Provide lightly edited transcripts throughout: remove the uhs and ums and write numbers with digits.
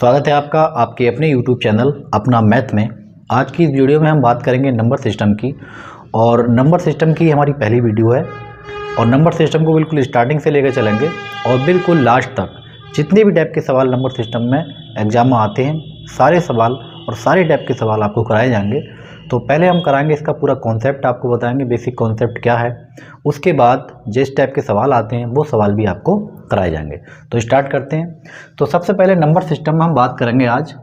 स्वागत है आपका आपके अपने यूट्यूब चैनल अपना मैथ में। आज की इस वीडियो में हम बात करेंगे नंबर सिस्टम की, और नंबर सिस्टम की हमारी पहली वीडियो है। और नंबर सिस्टम को बिल्कुल स्टार्टिंग से लेकर चलेंगे और बिल्कुल लास्ट तक जितने भी टाइप के सवाल नंबर सिस्टम में एग्जाम में आते हैं, सारे सवाल और सारे टाइप के सवाल आपको कराए जाएंगे। तो पहले हम कराएंगे इसका पूरा कॉन्सेप्ट, आपको बताएंगे बेसिक कॉन्सेप्ट क्या है। उसके बाद जिस टाइप के सवाल आते हैं वो सवाल भी आपको कराए जाएंगे। तो स्टार्ट करते हैं। तो सबसे पहले नंबर सिस्टम में हम बात करेंगे आज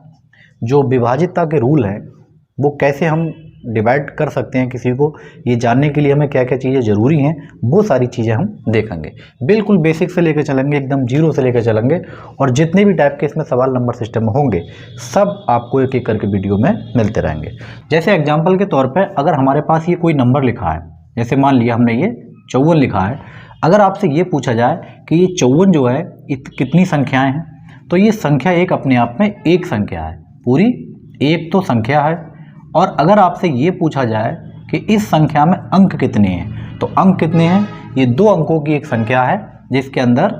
जो विभाज्यता के रूल हैं वो कैसे हम डिवाइड कर सकते हैं किसी को, ये जानने के लिए हमें क्या क्या चीज़ें ज़रूरी हैं वो सारी चीज़ें हम देखेंगे। बिल्कुल बेसिक से लेकर चलेंगे, एकदम जीरो से लेकर चलेंगे, और जितने भी टाइप के इसमें सवाल नंबर सिस्टम में होंगे सब आपको एक एक करके वीडियो में मिलते रहेंगे। जैसे एग्जाम्पल के तौर पर अगर हमारे पास ये कोई नंबर लिखा है, जैसे मान लिया हमने ये 54 लिखा है। अगर आपसे ये पूछा जाए कि ये 54 जो है कितनी संख्याएं हैं, तो ये संख्या एक अपने आप में एक संख्या है, पूरी एक तो संख्या है। और अगर आपसे ये पूछा जाए कि इस संख्या में अंक कितने हैं, तो अंक कितने हैं, ये दो अंकों की एक संख्या है जिसके अंदर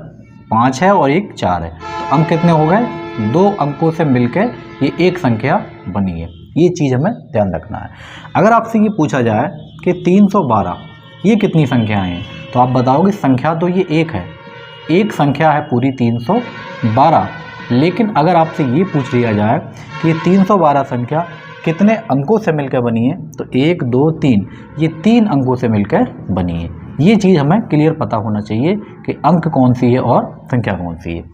5 है और एक 4 है, तो अंक कितने हो गए, दो अंकों से मिलकर ये एक संख्या बनी है। ये चीज़ हमें ध्यान रखना है। अगर आपसे ये पूछा जाए कि 312 ये कितनी संख्याएं हैं, तो आप बताओगे संख्या तो ये एक है, एक संख्या है पूरी 312। लेकिन अगर आपसे ये पूछ लिया जाए कि ये 312 संख्या कितने अंकों से मिलकर बनी है, तो 1 2 3 ये 3 अंकों से मिलकर बनी है। ये चीज़ हमें क्लियर पता होना चाहिए कि अंक कौन सी है और संख्या कौन सी है।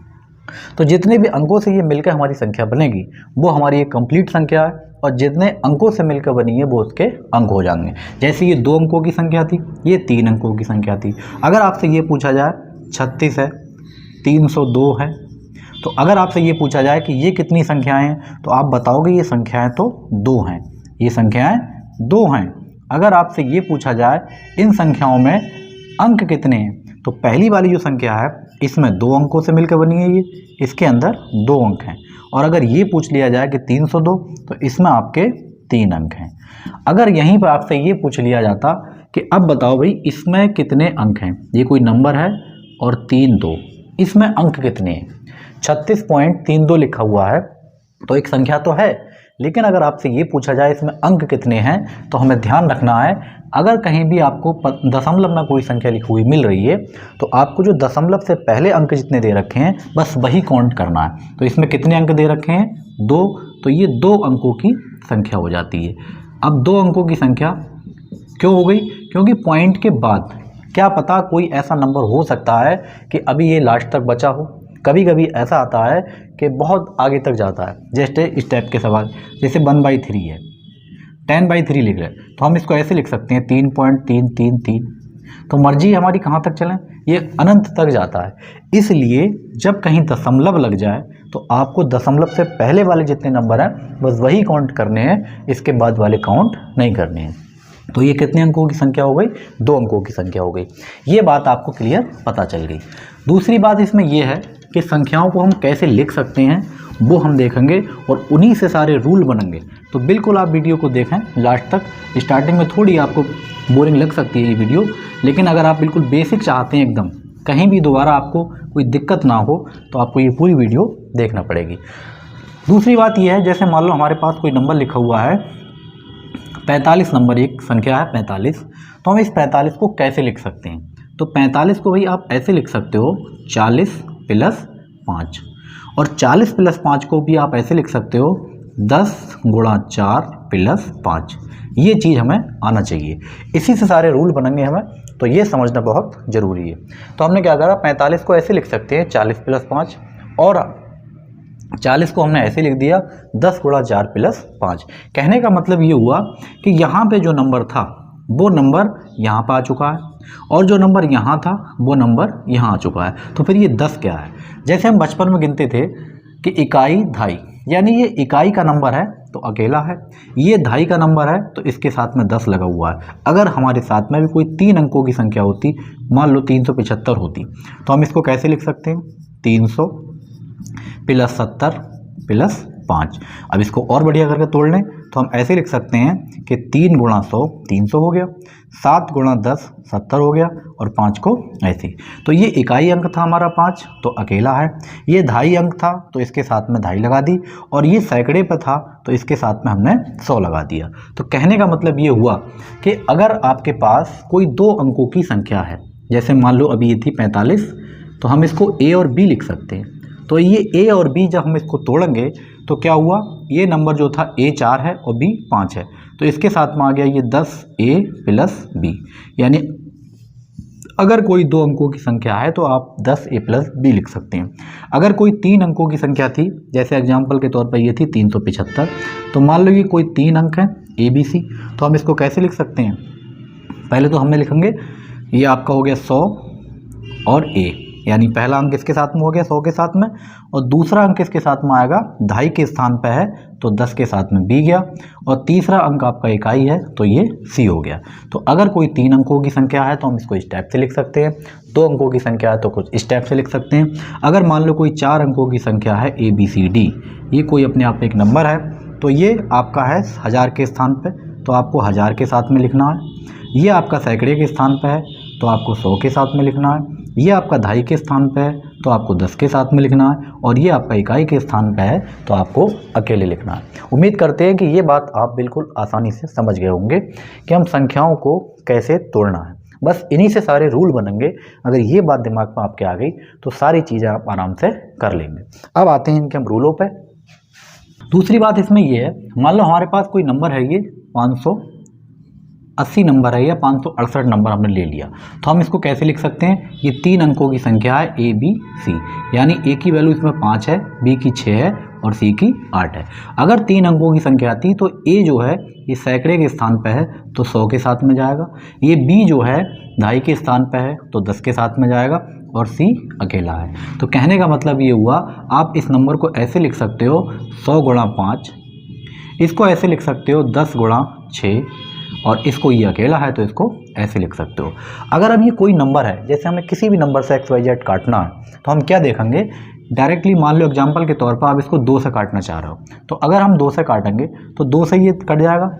तो जितने भी अंकों से ये मिलकर हमारी संख्या बनेगी वो हमारी एक कंप्लीट संख्या है, और जितने अंकों से मिलकर बनी है वो उसके अंक हो जाएंगे। जैसे ये 2 अंकों की संख्या थी, ये 3 अंकों की संख्या थी। अगर आपसे ये पूछा जाए 36 है, 302 है, तो अगर आपसे ये पूछा जाए कि ये कितनी संख्याएं हैं, तो आप बताओगे ये संख्याएं तो 2 हैं, ये संख्याएं 2 हैं। अगर आपसे ये पूछा जाए इन संख्याओं में अंक कितने हैं, तो पहली वाली जो संख्या है इसमें 2 अंकों से मिलकर बनी है, ये इसके अंदर 2 अंक हैं। और अगर ये पूछ लिया जाए कि 302 तो इसमें आपके 3 अंक हैं। अगर यहीं पर आपसे ये पूछ लिया जाता कि अब बताओ भाई इसमें कितने अंक हैं, ये कोई नंबर है और 3 2, इसमें अंक कितने हैं, 36.32 लिखा हुआ है, तो एक संख्या तो है। लेकिन अगर आपसे ये पूछा जाए इसमें अंक कितने हैं, तो हमें ध्यान रखना है अगर कहीं भी आपको दशमलव में कोई संख्या लिखी हुई मिल रही है तो आपको जो दशमलव से पहले अंक जितने दे रखे हैं बस वही काउंट करना है। तो इसमें कितने अंक दे रखे हैं, 2, तो ये 2 अंकों की संख्या हो जाती है। अब 2 अंकों की संख्या क्यों हो गई, क्योंकि पॉइंट के बाद क्या पता कोई ऐसा नंबर हो सकता है कि अभी ये लास्ट तक बचा हो। कभी कभी ऐसा आता है कि बहुत आगे तक जाता है, जैसे इस टाइप के सवाल, जैसे 1/3 है, 10/3 लिख रहे हैं, तो हम इसको ऐसे लिख सकते हैं 3.333। तो मर्जी हमारी कहाँ तक चलें, ये अनंत तक जाता है। इसलिए जब कहीं दशमलव लग जाए तो आपको दशमलव से पहले वाले जितने नंबर हैं बस वही काउंट करने हैं, इसके बाद वाले काउंट नहीं करने हैं। तो ये कितने अंकों की संख्या हो गई, 2 अंकों की संख्या हो गई। ये बात आपको क्लियर पता चल गई। दूसरी बात इसमें यह है कि संख्याओं को हम कैसे लिख सकते हैं वो हम देखेंगे, और उन्हीं से सारे रूल बनेंगे। तो बिल्कुल आप वीडियो को देखें लास्ट तक। स्टार्टिंग में थोड़ी आपको बोरिंग लग सकती है ये वीडियो, लेकिन अगर आप बिल्कुल बेसिक चाहते हैं, एकदम कहीं भी दोबारा आपको कोई दिक्कत ना हो, तो आपको ये पूरी वीडियो देखना पड़ेगी। दूसरी बात यह है, जैसे मान लो हमारे पास कोई नंबर लिखा हुआ है 45 नंबर, एक संख्या है 45, तो हम इस 45 को कैसे लिख सकते हैं। तो 45 को भाई आप ऐसे लिख सकते हो 40 + 5, और 40 + 5 को भी आप ऐसे लिख सकते हो 10 × 4 + 5। ये चीज़ हमें आना चाहिए, इसी से सारे रूल बनेंगे हमें, तो ये समझना बहुत ज़रूरी है। तो हमने क्या करा, 45 को ऐसे लिख सकते हैं 40 + 5, और 40 को हमने ऐसे लिख दिया 10 × 4 + 5। कहने का मतलब ये हुआ कि यहाँ पे जो नंबर था वो नंबर यहाँ पर आ चुका है, और जो नंबर यहाँ था वो नंबर यहाँ आ चुका है। तो फिर ये 10 क्या है, जैसे हम बचपन में गिनते थे कि इकाई धाई, यानी ये इकाई का नंबर है तो अकेला है, ये धाई का नंबर है तो इसके साथ में 10 लगा हुआ है। अगर हमारे साथ में भी कोई 3 अंकों की संख्या होती, मान लो 375 होती, तो हम इसको कैसे लिख सकते हैं, 300 + 70 + 5। अब इसको और बढ़िया करके तोड़ लें तो हम ऐसे लिख सकते हैं कि 3 गुणा 100 300 हो गया, 7 गुणा 10 70 हो गया, और 5 को ऐसे। तो ये इकाई अंक था हमारा 5, तो अकेला है। ये दहाई अंक था तो इसके साथ में दहाई लगा दी, और ये सैकड़े पर था तो इसके साथ में हमने 100 लगा दिया। तो कहने का मतलब ये हुआ कि अगर आपके पास कोई 2 अंकों की संख्या है, जैसे मान लो अभी ये थी 45, तो हम इसको A और B लिख सकते हैं। तो ये A और B जब हम इसको तोड़ेंगे तो क्या हुआ, ये नंबर जो था A 4 है और B 5 है, तो इसके साथ में आ गया ये 10A प्लस B। यानी अगर कोई 2 अंकों की संख्या है तो आप 10A प्लस B लिख सकते हैं। अगर कोई 3 अंकों की संख्या थी, जैसे एग्जाम्पल के तौर पर ये थी 375, तो मान लो ये कोई 3 अंक है ABC, तो हम इसको कैसे लिख सकते हैं। पहले तो हमने लिखेंगे ये आपका हो गया 100 और A, यानी पहला अंक इसके साथ में हो गया 100 के साथ में, और दूसरा अंक इसके साथ में आएगा दहाई के स्थान पर है तो 10 के साथ में B गया, और तीसरा अंक आपका इकाई है तो ये C हो गया। तो अगर कोई 3 अंकों की संख्या है तो हम इसको इस टाइप से लिख सकते हैं, 2 अंकों की संख्या है तो कुछ इस टाइप से लिख सकते हैं। अगर मान लो कोई 4 अंकों की संख्या है ABCD, ये कोई अपने आप में एक नंबर है, तो ये आपका है 1000 के स्थान पर, तो आपको 1000 के साथ में लिखना है। ये आपका सैकड़े के स्थान पर है तो आपको 100 के साथ में लिखना है। ये आपका दहाई के स्थान पे है तो आपको 10 के साथ में लिखना है, और ये आपका इकाई के स्थान पे है तो आपको अकेले लिखना है। उम्मीद करते हैं कि ये बात आप बिल्कुल आसानी से समझ गए होंगे कि हम संख्याओं को कैसे तोड़ना है। बस इन्हीं से सारे रूल बनेंगे। अगर ये बात दिमाग में आपके आ गई तो सारी चीज़ें आप आराम से कर लेंगे। अब आते हैं इनके हम रूलों पे। दूसरी बात इसमें ये है, मान लो हमारे पास कोई नंबर है, ये 580 नंबर है या 568 नंबर हमने ले लिया, तो हम इसको कैसे लिख सकते हैं। ये 3 अंकों की संख्या है ABC, यानी A की वैल्यू इसमें 5 है, B की 6 है और C की 8 है। अगर 3 अंकों की संख्या थी तो A जो है ये सैकड़े के स्थान पर है तो 100 के साथ में जाएगा, ये B जो है दहाई के स्थान पर है तो 10 के साथ में जाएगा, और C अकेला है। तो कहने का मतलब ये हुआ, आप इस नंबर को ऐसे लिख सकते हो 100 गुणा 5, इसको ऐसे लिख सकते हो 10 गुणा 6, और इसको ये अकेला है तो इसको ऐसे लिख सकते हो। अगर अब ये कोई नंबर है, जैसे हमें किसी भी नंबर से XYZ काटना है, तो हम क्या देखेंगे, डायरेक्टली मान लो एग्जांपल के तौर पर आप इसको 2 से काटना चाह रहे हो, तो अगर हम 2 से काटेंगे तो 2 से ये कट जाएगा,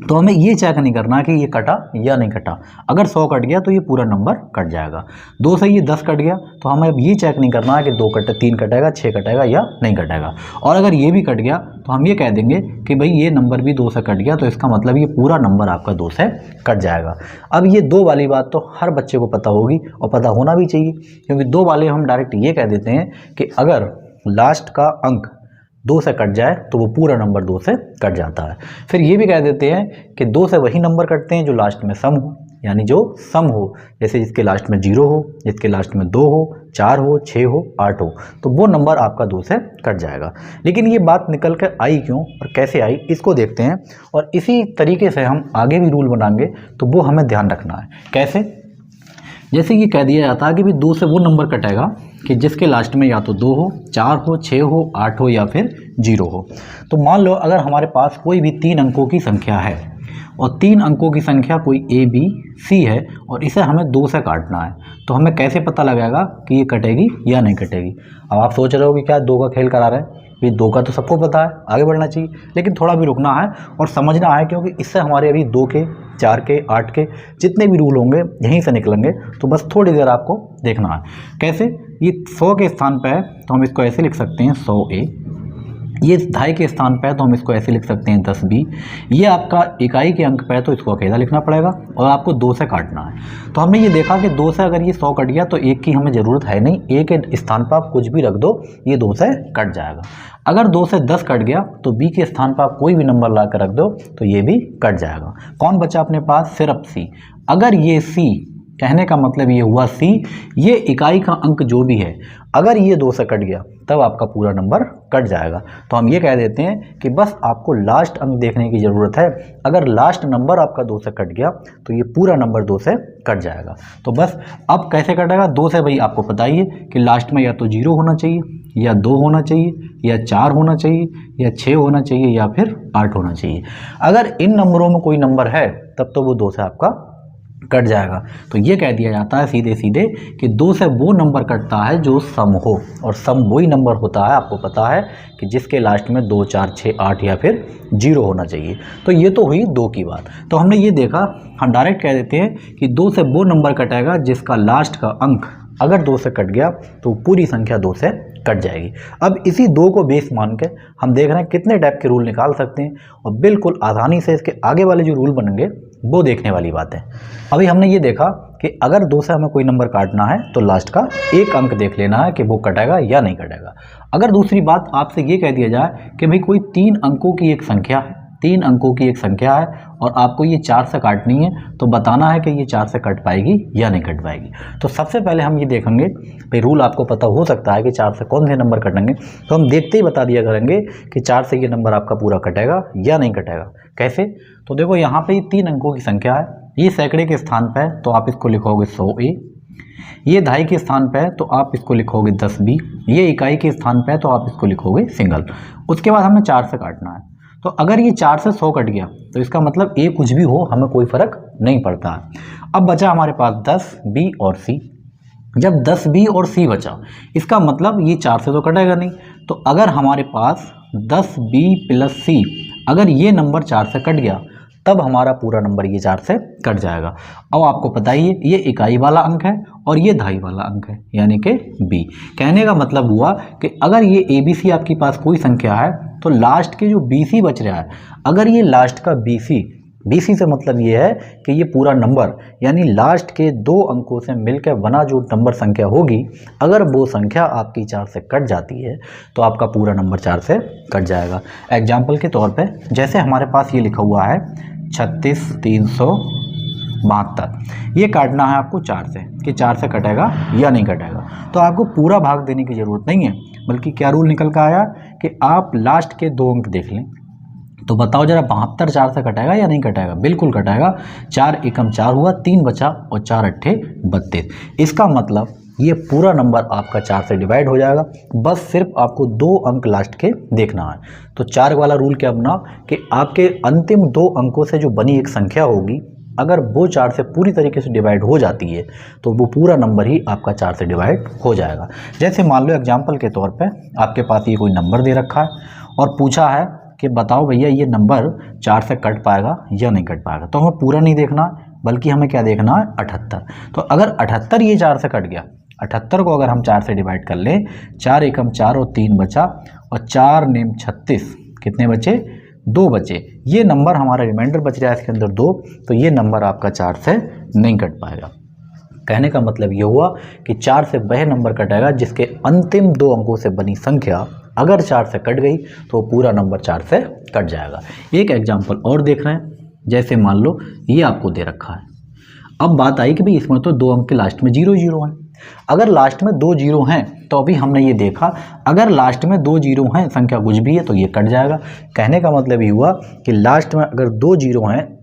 तो हमें ये चेक नहीं करना कि ये कटा या नहीं कटा। अगर 100 कट गया तो ये पूरा नंबर कट जाएगा। 2 से ये 10 कट गया तो हमें अब ये चेक नहीं करना है कि 2 कटे 3 कटेगा 6 कटेगा या नहीं कटेगा। और अगर ये भी कट गया तो हम ये कह देंगे कि भाई ये नंबर भी 2 से कट गया, तो इसका मतलब ये पूरा नंबर आपका 2 से कट जाएगा। अब ये 2 वाली बात तो हर बच्चे को पता होगी और पता होना भी चाहिए, क्योंकि 2 वाले हम डायरेक्ट ये कह देते हैं कि अगर लास्ट का अंक 2 से कट जाए तो वो पूरा नंबर 2 से कट जाता है। फिर ये भी कह देते हैं कि 2 से वही नंबर कटते हैं जो लास्ट में सम हो, यानी जो सम हो, जैसे जिसके लास्ट में 0 हो, जिसके लास्ट में 2 हो, 4 हो, 6 हो, 8 हो, तो वो नंबर आपका 2 से कट जाएगा। लेकिन ये बात निकल कर आई क्यों और कैसे आई, इसको देखते हैं, और इसी तरीके से हम आगे भी रूल बनाएंगे तो वो हमें ध्यान रखना है। कैसे, जैसे ये कह दिया जाता है कि भी 2 से वो नंबर कटेगा कि जिसके लास्ट में या तो 2 हो, 4 हो, 6 हो, 8 हो या फिर 0 हो। तो मान लो अगर हमारे पास कोई भी 3 अंकों की संख्या है और 3 अंकों की संख्या कोई ABC है और इसे हमें 2 से काटना है, तो हमें कैसे पता लगेगा कि ये कटेगी या नहीं कटेगी। अब आप सोच रहे हो कि क्या 2 का खेल करा रहे हैं, ये 2 का तो सबको पता है, आगे बढ़ना चाहिए, लेकिन थोड़ा भी रुकना है और समझना है, क्योंकि इससे हमारे अभी 2 के, 4 के, 8 के जितने भी रूल होंगे यहीं से निकलेंगे। तो बस थोड़ी देर आपको देखना है। कैसे, ये 100 के स्थान पर है तो हम इसको ऐसे लिख सकते हैं 100A, ये दहाई के स्थान पर है तो हम इसको ऐसे लिख सकते हैं 10B, ये आपका इकाई के अंक पर है तो इसको अकेला लिखना पड़ेगा और आपको 2 से काटना है। तो हमने ये देखा कि 2 से अगर ये 100 कट गया तो 1 की हमें ज़रूरत है नहीं, 1 के स्थान पर आप कुछ भी रख दो, ये 2 से कट जाएगा। अगर 2 से 10 कट गया तो B के स्थान पर आप कोई भी नंबर ला कर रख दो तो ये भी कट जाएगा। कौन बचा अपने पास, सिर्फ C। अगर ये C, कहने का मतलब ये हुआ C, ये इकाई का अंक जो भी है, अगर ये 2 से कट गया तब आपका पूरा नंबर कट जाएगा। तो हम ये कह देते हैं कि बस आपको लास्ट अंक देखने की ज़रूरत है। अगर लास्ट नंबर आपका 2 से कट गया तो ये पूरा नंबर 2 से कट जाएगा। तो बस अब कैसे कटेगा, 2 से भाई आपको पता ही है कि लास्ट में या तो 0 होना चाहिए या 2 होना चाहिए या 4 होना चाहिए या 6 होना चाहिए या फिर 8 होना चाहिए। अगर इन नंबरों में कोई नंबर है तब तो वो 2 से आपका कट जाएगा। तो ये कह दिया जाता है सीधे सीधे कि 2 से वो नंबर कटता है जो सम हो, और सम वही नंबर होता है, आपको पता है, कि जिसके लास्ट में 2, 4, 6, 8 या फिर 0 होना चाहिए। तो ये तो हुई 2 की बात। तो हमने ये देखा, हम डायरेक्ट कह देते हैं कि 2 से वो नंबर कटेगा जिसका लास्ट का अंक अगर 2 से कट गया तो पूरी संख्या 2 से कट जाएगी। अब इसी 2 को बेस मान के हम देख रहे हैं कितने टाइप के रूल निकाल सकते हैं, और बिल्कुल आसानी से इसके आगे वाले जो रूल बनेंगे वो देखने वाली बात है। अभी हमने ये देखा कि अगर 2 से हमें कोई नंबर काटना है तो लास्ट का एक अंक देख लेना है कि वो कटेगा या नहीं कटेगा। अगर दूसरी बात आपसे ये कह दिया जाए कि भाई कोई 3 अंकों की एक संख्या है, 3 अंकों की एक संख्या है और आपको ये 4 से काटनी है, तो बताना है कि ये 4 से कट पाएगी या नहीं कट पाएगी। तो सबसे पहले हम ये देखेंगे, भाई रूल आपको पता हो सकता है कि 4 से कौन से नंबर कटेंगे, तो हम देखते ही बता दिया करेंगे कि 4 से ये नंबर आपका पूरा कटेगा या नहीं कटेगा। कैसे? तो देखो यहाँ पे 3 अंकों की संख्या है, ये सैकड़े के स्थान पर है तो आप इसको लिखोगे 100A, ये दहाई के स्थान पर है तो आप इसको लिखोगे 10B, ये इकाई के स्थान पर है तो आप इसको लिखोगे सिंगल। उसके बाद हमें 4 से काटना है, तो अगर ये 4 से 100 कट गया तो इसका मतलब A कुछ भी हो, हमें कोई फ़र्क नहीं पड़ता है। अब बचा हमारे पास 10B और C। जब 10B और C बचा, इसका मतलब ये 4 से तो कटेगा नहीं, तो अगर हमारे पास 10B + C, अगर ये नंबर 4 से कट गया तब हमारा पूरा नंबर ये 4 से कट जाएगा। अब आपको पता ही है ये इकाई वाला अंक है और ये दहाई वाला अंक है, यानी कि B। कहने का मतलब हुआ कि अगर ये ABC आपके पास कोई संख्या है तो लास्ट के जो BC बच रहा है, अगर ये लास्ट का BC से मतलब ये है कि ये पूरा नंबर यानी लास्ट के 2 अंकों से मिलकर बना जो नंबर संख्या होगी, अगर वो संख्या आपकी 4 से कट जाती है तो आपका पूरा नंबर 4 से कट जाएगा। एग्जाम्पल के तौर पे जैसे हमारे पास ये लिखा हुआ है 36,372, ये काटना है आपको 4 से, कि 4 से कटेगा या नहीं कटेगा। तो आपको पूरा भाग देने की ज़रूरत नहीं है, बल्कि क्या रूल निकल कर आया कि आप लास्ट के 2 अंक देख लें। तो बताओ जरा 72 4 से कटेगा या नहीं कटेगा? बिल्कुल कटेगा। 4 एकम 4 हुआ, 3 बचा और 4 अट्ठे 32। इसका मतलब ये पूरा नंबर आपका 4 से डिवाइड हो जाएगा। बस सिर्फ आपको 2 अंक लास्ट के देखना है। तो 4 वाला रूल क्या बना कि आपके अंतिम 2 अंकों से जो बनी एक संख्या होगी, अगर वो 4 से पूरी तरीके से डिवाइड हो जाती है तो वो पूरा नंबर ही आपका 4 से डिवाइड हो जाएगा। जैसे मान लो एग्जाम्पल के तौर पे आपके पास ये कोई नंबर दे रखा है और पूछा है कि बताओ भैया ये नंबर 4 से कट पाएगा या नहीं कट पाएगा। तो हमें पूरा नहीं देखना, बल्कि हमें क्या देखना है? 78। तो अगर 78 ये 4 से कट गया, 78 को अगर हम 4 से डिवाइड कर लें, 4 एकम 4 और 3 बचा और 4 नेम 36, कितने बचे? 2 बचे। ये नंबर हमारा रिमाइंडर बच रहा है इसके अंदर 2, तो ये नंबर आपका 4 से नहीं कट पाएगा। कहने का मतलब ये हुआ कि 4 से वह नंबर कटेगा जिसके अंतिम 2 अंकों से बनी संख्या अगर 4 से कट गई तो पूरा नंबर 4 से कट जाएगा। एक एग्जाम्पल और देख रहे हैं, जैसे मान लो ये आपको दे रखा है। अब बात आई कि भाई इसमें तो 2 अंक के लास्ट में 0 0 हैं। अगर लास्ट में 2 0 हैं तो अभी हमने ये देखा, अगर लास्ट में 2 0 हैं, संख्या कुछ भी है, तो ये कट जाएगा। कहने का मतलब ये हुआ कि लास्ट में अगर 2 0 हैं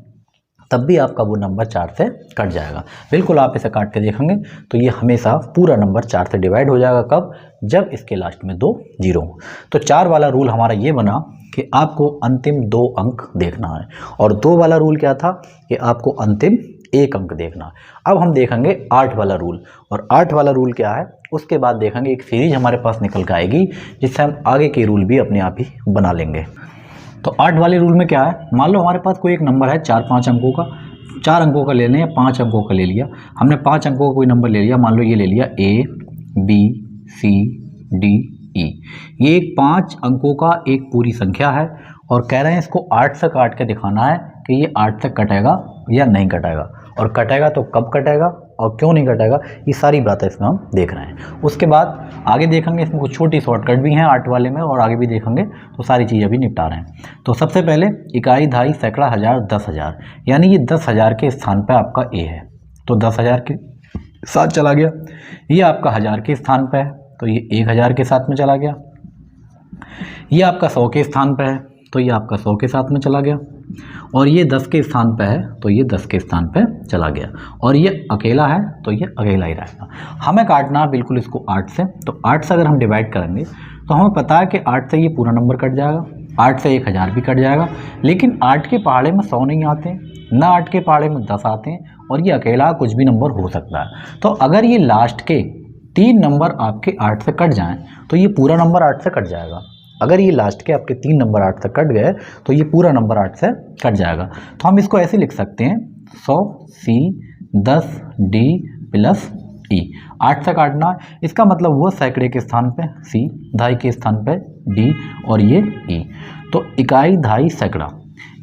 तब भी आपका वो नंबर 4 से कट जाएगा। बिल्कुल आप इसे काट के देखेंगे तो ये हमेशा पूरा नंबर 4 से डिवाइड हो जाएगा। कब? जब इसके लास्ट में 2 0 हो। तो 4 वाला रूल हमारा ये बना कि आपको अंतिम 2 अंक देखना है, और 2 वाला रूल क्या था कि आपको अंतिम 1 अंक देखना। अब हम देखेंगे 8 वाला रूल, और 8 वाला रूल क्या है उसके बाद देखेंगे। एक सीरीज हमारे पास निकल के आएगी जिससे हम आगे के रूल भी अपने आप ही बना लेंगे। तो 8 वाले रूल में क्या है, मान लो हमारे पास कोई एक नंबर है 4-5 अंकों का, 4 अंकों का ले लें या 5 अंकों का ले लिया। हमने 5 अंकों का कोई नंबर ले लिया, मान लो ये ले लिया A B C D E। ये एक 5 अंकों का एक पूरी संख्या है और कह रहे हैं इसको 8 से काट के दिखाना है कि ये 8 से कटेगा या नहीं कटेगा, और कटेगा तो कब कटेगा और क्यों नहीं कटेगा, ये सारी बातें इसमें हम देख रहे हैं। उसके बाद आगे देखेंगे, इसमें कुछ छोटी शॉर्टकट भी हैं 8 वाले में, और आगे भी देखेंगे, तो सारी चीज़ें भी निपटा रहे हैं। तो सबसे पहले इकाई, दहाई, सैकड़ा, हज़ार, 10,000, यानी ये 10,000 के स्थान पर आपका A है, तो 10,000 के साथ चला गया। ये आपका 1000 के स्थान पर है तो ये 1000 के साथ में चला गया। ये आपका 100 के स्थान पर है तो ये आपका 100 के साथ में चला गया, और ये 10 के स्थान पर है तो ये 10 के स्थान पर चला गया, और ये अकेला है तो ये अकेला ही रहेगा। हमें काटना है बिल्कुल इसको 8 से, तो 8 से अगर हम डिवाइड करेंगे तो हमें पता है कि 8 से ये पूरा नंबर कट जाएगा, 8 से 1000 भी कट जाएगा। लेकिन 8 के पहाड़े में 100 नहीं आते, ना 8 के पहाड़े में 10 आते हैं, और ये अकेला कुछ भी नंबर हो सकता है। तो अगर ये लास्ट के 3 नंबर आपके 8 से कट जाएं तो ये पूरा नंबर 8 से कट जाएगा। अगर ये लास्ट के आपके 3 नंबर 8 से कट गए तो ये पूरा नंबर 8 से कट जाएगा। तो हम इसको ऐसे लिख सकते हैं 100C 10D प्लस E। 8 से काटना, इसका मतलब हुआ सैकड़े के स्थान पे C, दहाई के स्थान पे D और ये E। तो इकाई दहाई सैकड़ा,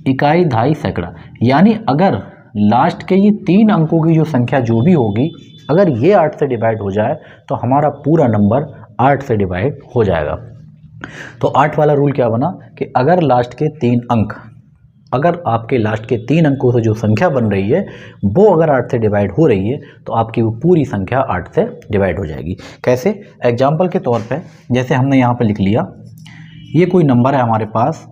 इकाई दहाई सैकड़ा, यानी अगर लास्ट के ये 3 अंकों की जो संख्या जो भी होगी अगर ये 8 से डिवाइड हो जाए तो हमारा पूरा नंबर 8 से डिवाइड हो जाएगा। तो 8 वाला रूल क्या बना कि अगर लास्ट के 3 अंक, अगर आपके लास्ट के 3 अंकों से जो संख्या बन रही है वो अगर 8 से डिवाइड हो रही है तो आपकी वो पूरी संख्या 8 से डिवाइड हो जाएगी। कैसे? एग्जाम्पल के तौर पे जैसे हमने यहाँ पे लिख लिया, ये कोई नंबर है हमारे पास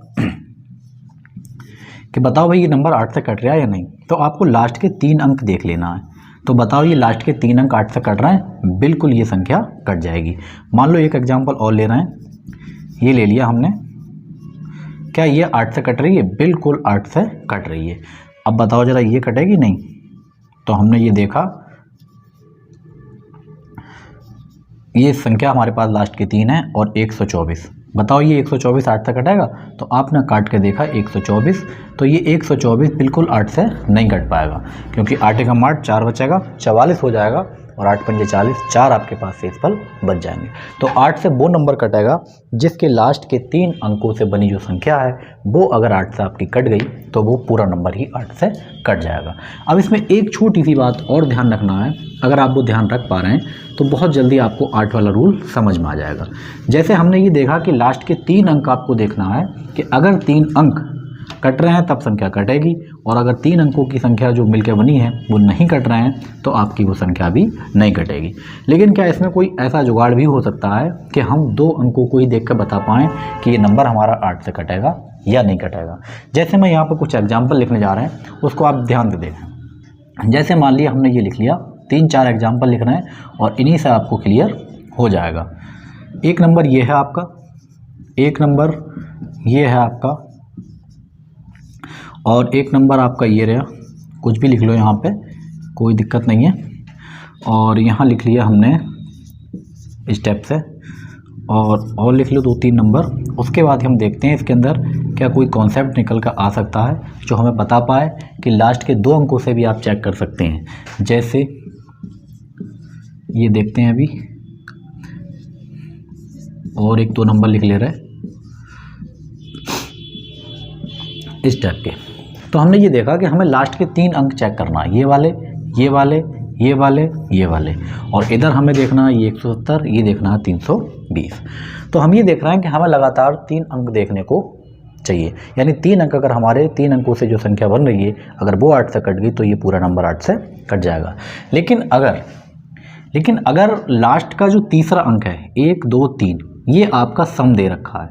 कि बताओ भाई ये नंबर 8 से कट रहा है या नहीं। तो आपको लास्ट के 3 अंक देख लेना है। तो बताओ ये लास्ट के 3 अंक 8 से कट रहे हैं, बिल्कुल ये संख्या कट जाएगी। मान लो एक एग्जाम्पल और ले रहे हैं, ये ले लिया हमने, क्या ये 8 से कट रही है? बिल्कुल 8 से कट रही है। अब बताओ जरा ये कटेगी नहीं? तो हमने ये देखा, ये संख्या हमारे पास लास्ट की 3 है और 124। बताओ ये 124 8 से कटेगा? तो आपने काट के देखा 124, तो ये 124 बिल्कुल 8 से नहीं कट पाएगा, क्योंकि 8 का 8 4 बचेगा, 44 हो जाएगा और 8 पंजे 40, 4 आपके पास शेषफल बच जाएंगे। तो 8 से वो नंबर कटेगा जिसके लास्ट के 3 अंकों से बनी जो संख्या है वो अगर 8 से आपकी कट गई तो वो पूरा नंबर ही 8 से कट जाएगा। अब इसमें एक छोटी सी बात और ध्यान रखना है, अगर आप वो ध्यान रख पा रहे हैं तो बहुत जल्दी आपको 8 वाला रूल समझ में आ जाएगा। जैसे हमने ये देखा कि लास्ट के 3 अंक आपको देखना है कि अगर 3 अंक कट रहे हैं तब संख्या कटेगी, और अगर 3 अंकों की संख्या जो मिलकर बनी है वो नहीं कट रहे हैं तो आपकी वो संख्या भी नहीं कटेगी। लेकिन क्या इसमें कोई ऐसा जुगाड़ भी हो सकता है कि हम 2 अंकों को ही देख कर बता पाएँ कि ये नंबर हमारा 8 से कटेगा या नहीं कटेगा? जैसे मैं यहाँ पर कुछ एग्जाम्पल लिखने जा रहे हैं, उसको आप ध्यान से देखें। जैसे मान लिया हमने ये लिख लिया, 3-4 एग्जाम्पल लिख रहे हैं और इन्हीं से आपको क्लियर हो जाएगा। एक नंबर ये है आपका, एक नंबर ये है आपका, और एक नंबर आपका ये रहा। कुछ भी लिख लो यहाँ पे, कोई दिक्कत नहीं है। और यहाँ लिख लिया हमने स्टेप से, और लिख लो 2-3 नंबर। उसके बाद हम देखते हैं इसके अंदर क्या कोई कॉन्सेप्ट निकल कर आ सकता है जो हमें बता पाए कि लास्ट के 2 अंकों से भी आप चेक कर सकते हैं। जैसे ये देखते हैं अभी, और 1-2 नंबर लिख ले रहे इस टाइप के। तो हमने ये देखा कि हमें लास्ट के 3 अंक चेक करना है, ये वाले, ये वाले, ये वाले, ये वाले, और इधर हमें देखना है ये 170, ये देखना है 320। तो हम ये देख रहे हैं कि हमें लगातार 3 अंक देखने को चाहिए, यानी 3 अंक अगर हमारे 3 अंकों से जो संख्या बन रही है अगर वो 8 से कट गई तो ये पूरा नंबर 8 से कट जाएगा। लेकिन अगर लास्ट का जो तीसरा अंक है 1 2 3, ये आपका सम दे रखा है,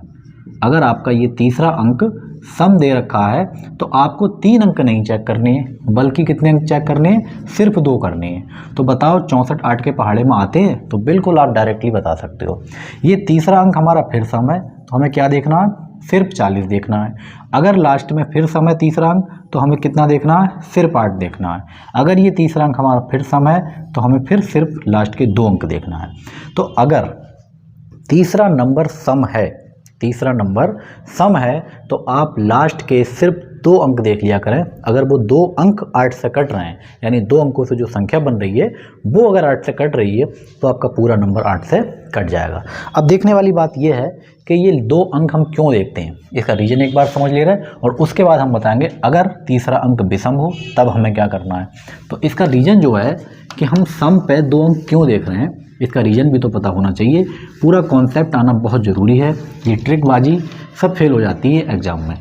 अगर आपका ये तीसरा अंक सम दे रखा है तो आपको 3 अंक नहीं चेक करने हैं, बल्कि कितने अंक चेक करने हैं? सिर्फ 2 करने हैं। तो बताओ 64 8 के पहाड़े में आते हैं? तो बिल्कुल आप डायरेक्टली बता सकते हो। ये तीसरा अंक हमारा फिर सम है तो हमें क्या देखना है? सिर्फ 40 देखना है। अगर लास्ट में फिर सम है तीसरा अंक तो हमें कितना देखना है? सिर्फ 8 देखना है। अगर ये तीसरा अंक हमारा फिर सम है तो हमें फिर सिर्फ लास्ट के 2 अंक देखना है। तो अगर तीसरा नंबर सम है, तीसरा नंबर सम है तो आप लास्ट के सिर्फ 2 अंक देख लिया करें। अगर वो 2 अंक 8 से कट रहे हैं, यानी 2 अंकों से जो संख्या बन रही है वो अगर 8 से कट रही है तो आपका पूरा नंबर 8 से कट जाएगा। अब देखने वाली बात यह है कि ये 2 अंक हम क्यों देखते हैं, इसका रीज़न एक बार समझ ले रहे हैं, और उसके बाद हम बताएंगे अगर तीसरा अंक विषम हो तब हमें क्या करना है। तो इसका रीज़न जो है कि हम सम पे 2 अंक क्यों देख रहे हैं, इसका रीज़न भी तो पता होना चाहिए। पूरा कॉन्सेप्ट आना बहुत ज़रूरी है। ये ट्रिकबाजी सब फेल हो जाती है एग्ज़ाम में।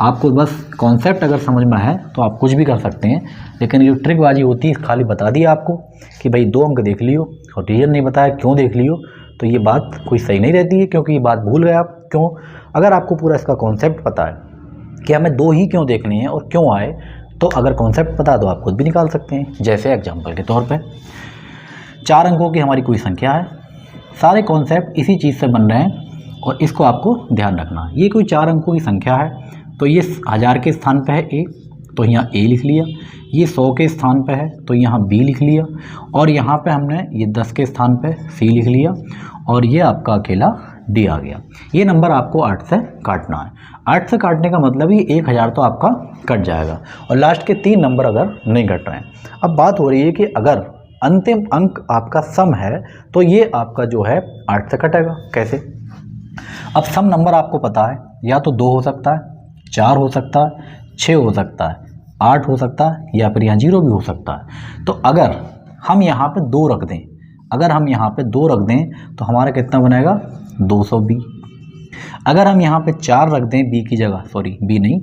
आपको बस कॉन्सेप्ट अगर समझ में है तो आप कुछ भी कर सकते हैं, लेकिन जो ट्रिकबाजी होती है खाली बता दिया आपको कि भाई 2 अंक देख लियो और रीज़न नहीं बताया क्यों देख लियो, तो ये बात कोई सही नहीं रहती है, क्योंकि ये बात भूल गए आप। क्यों? अगर आपको पूरा इसका कॉन्सेप्ट पता है कि हमें 2 ही क्यों देखने हैं और क्यों आए, तो अगर कॉन्सेप्ट पता तो आप खुद भी निकाल सकते हैं। जैसे एग्जाम्पल के तौर पर 4 अंकों की हमारी कोई संख्या है, सारे कॉन्सेप्ट इसी चीज़ से बन रहे हैं और इसको आपको ध्यान रखना है। ये कोई 4 अंकों की संख्या है तो ये 1000 के स्थान पे है A, तो यहाँ A लिख लिया, ये 100 के स्थान पे है तो यहाँ B लिख लिया, और यहाँ पे हमने ये 10 के स्थान पे C लिख लिया, और ये आपका अकेला D आ गया। ये नंबर आपको 8 से काटना है। 8 से काटने का मतलब ही 1000 तो आपका कट जाएगा, और लास्ट के 3 नंबर अगर नहीं कट रहे हैं। अब बात हो रही है कि अगर अंतिम अंक आपका सम है तो ये आपका जो है 8 से कटेगा। कैसे? अब सम नंबर आपको पता है, या तो 2 हो सकता है, 4 हो सकता है, 6 हो सकता है, 8 हो सकता है, या फिर यहाँ 0 भी हो सकता है। तो अगर हम यहाँ पे 2 रख दें, अगर हम यहाँ पे 2 रख दें तो हमारा कितना बनेगा? 200B। अगर हम यहाँ पे 4 रख दें B की जगह, सॉरी B नहीं,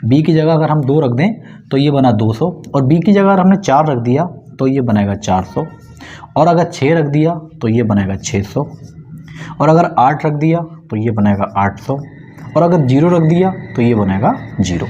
B की जगह अगर हम 2 रख दें तो ये बना 200, और B की जगह अगर हमने 4 रख दिया तो ये बनेगा 400, और अगर 6 रख दिया तो ये बनेगा 600, और अगर 8 रख दिया तो ये बनेगा 800, और अगर 0 रख दिया तो ये बनेगा 0।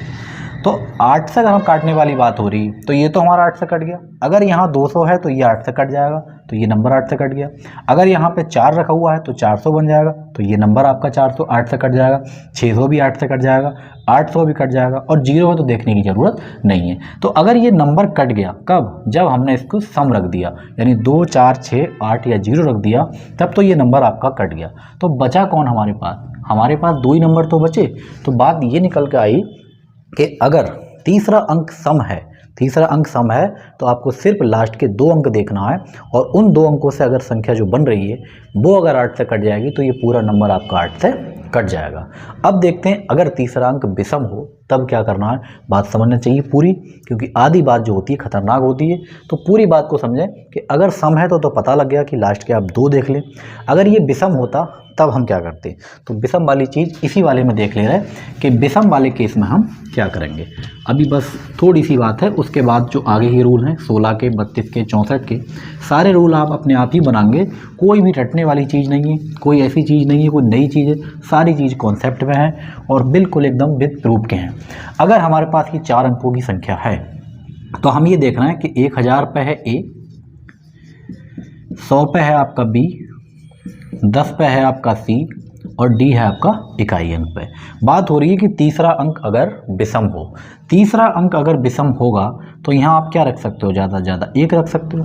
तो 8 से अगर हम काटने वाली बात हो रही तो ये तो हमारा 8 से कट गया। अगर यहाँ 200 है तो ये 8 से कट जाएगा, तो ये नंबर 8 से कट गया। अगर यहाँ पे 4 रखा हुआ है तो 400 बन जाएगा, तो ये नंबर आपका 400 8 से कट जाएगा। 600 भी 8 से कट जाएगा, 800 भी कट जाएगा, और 0 है तो देखने की ज़रूरत नहीं है। तो अगर ये नंबर कट गया कब? जब हमने इसको सम रख दिया, यानी 2 4 6 8 या 0 रख दिया, तब तो ये नंबर आपका कट गया। तो बचा कौन हमारे पास? हमारे पास 2 ही नंबर तो बचे। तो बात ये निकल के आई कि अगर तीसरा अंक सम है, तीसरा अंक सम है तो आपको सिर्फ लास्ट के 2 अंक देखना है, और उन 2 अंकों से अगर संख्या जो बन रही है वो अगर 8 से कट जाएगी तो ये पूरा नंबर आपका 8 से कट जाएगा। अब देखते हैं अगर तीसरा अंक विषम हो तब क्या करना है। बात समझना चाहिए पूरी, क्योंकि आधी बात जो होती है खतरनाक होती है। तो पूरी बात को समझें कि अगर सम है तो पता लग गया कि लास्ट के आप 2 देख लें। अगर ये विषम होता तब हम क्या करते? तो विषम वाली चीज़ इसी वाले में देख ले रहे हैं कि विषम वाले केस में हम क्या करेंगे। अभी बस थोड़ी सी बात है, उसके बाद जो आगे के रूल हैं 16 के 32 के 64 के सारे रूल आप अपने आप ही बनाएंगे। कोई भी रटने वाली चीज़ नहीं है, कोई ऐसी चीज़ नहीं है, कोई नई चीज़ है, सारी चीज़ कॉन्सेप्ट में है और बिल्कुल एकदम विद प्रूफ के हैं। अगर हमारे पास ये 4 अंकों की संख्या है तो हम ये देख रहे हैं कि 1000 पे है A, 100 पे है आपका B, 10 पे है आपका C, और D है आपका इकाई अंक पे। बात हो रही है कि तीसरा अंक अगर विषम हो, तीसरा अंक अगर विषम होगा तो यहाँ आप क्या रख सकते हो? ज़्यादा से ज़्यादा 1 रख सकते हो।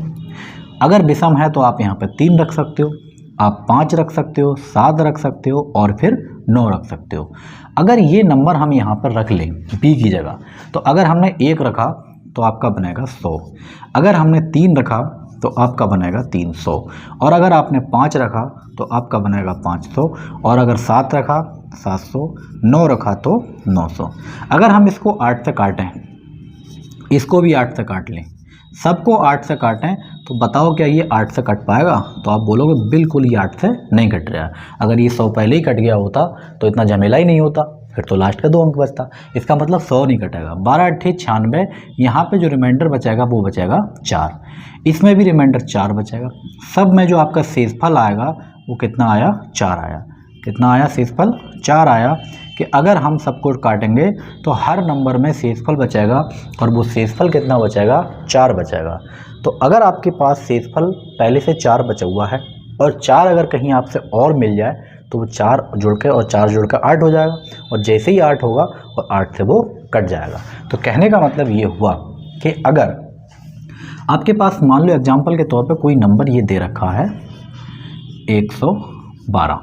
अगर विषम है तो आप यहाँ पे 3 रख सकते हो, आप 5 रख सकते हो, 7 रख सकते हो, और फिर 9 रख सकते हो। अगर ये नंबर हम यहाँ पर रख लें B की जगह, तो अगर हमने 1 रखा तो आपका बनेगा 100, अगर हमने 3 रखा तो आपका बनेगा 300, और अगर आपने 5 रखा तो आपका बनेगा 500, और अगर 7 रखा 700, 9 रखा तो 900। अगर हम इसको 8 से काटें, इसको भी 8 से काट लें, सबको 8 से काटें, तो बताओ क्या ये 8 से कट पाएगा? तो आप बोलोगे बिल्कुल ये 8 से नहीं कट रहा है। अगर ये 100 पहले ही कट गया होता तो इतना झमेला ही नहीं होता, फिर तो लास्ट का 2 अंक बचता। इसका मतलब 100 नहीं कटेगा। 12 8 96, यहाँ पे जो रिमाइंडर बचेगा वो बचेगा 4, इसमें भी रिमाइंडर 4 बचेगा। सब में जो आपका शेषफल आएगा वो कितना आया? 4 आया। कितना आया शेषफल? 4 आया। कि अगर हम सबको काटेंगे तो हर नंबर में शेषफल बचेगा, और वो शेषफल कितना बचेगा? 4 बचेगा। तो अगर आपके पास शेषफल पहले से 4 बचा हुआ है, और 4 अगर कहीं आपसे और मिल जाए तो वो 4 जुड़ के और 4 जुड़ कर 8 हो जाएगा, और जैसे ही 8 होगा और 8 से वो कट जाएगा। तो कहने का मतलब ये हुआ कि अगर आपके पास मान लो एग्जाम्पल के तौर पे कोई नंबर ये दे रखा है 112,